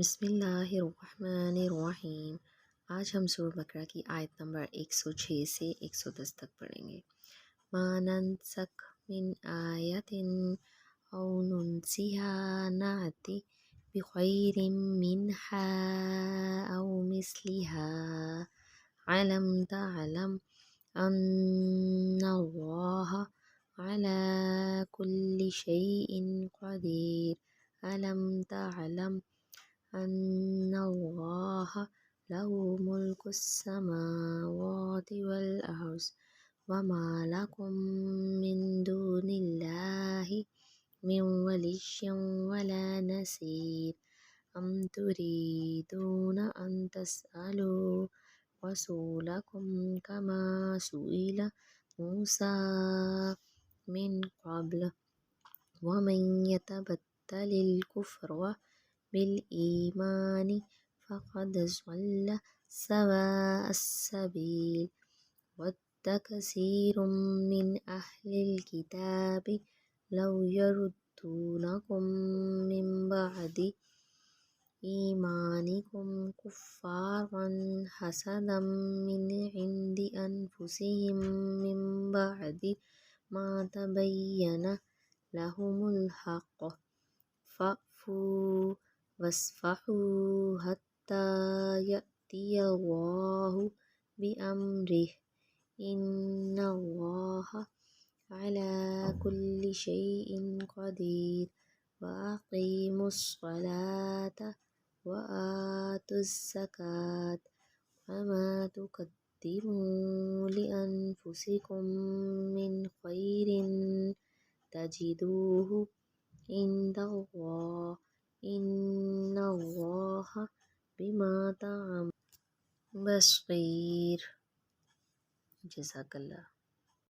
بسم اللہ الرحمن الرحیم۔ آج ہم سورہ بقرہ کی آیت نمبر 106 سے 110 تک پڑھیں گے۔ ما ننسخ من آیت او ننسها نأتی بخیر منها او مثلها علم تعلم ان اللہ على كل شيء قدیر علم تعلم ان اللہ له ملک السماوات والارض وما لكم من دون اللہ من ولی ولا نصیر ام تريدون ان تسألوا رسولکم کما سئل موسیٰ من قبل ومن يتبدل الكفر بالإيمان فقد ضل سواء السبيل ود كثير من أهل الكتاب لو يردونكم من بعد إيمانكم كفارا حسدا من عند أنفسهم من بعد ما تبين لهم الحق فاعفوا واصفحوا حتى يأتي الله بأمره إن الله على كل شيء قدير وأقيموا الصلاة وآتوا الزكاة وما تقدموا لأنفسكم من خير تجدوه عند الله إن الله بما تعملون بصير۔ جزاک اللہ۔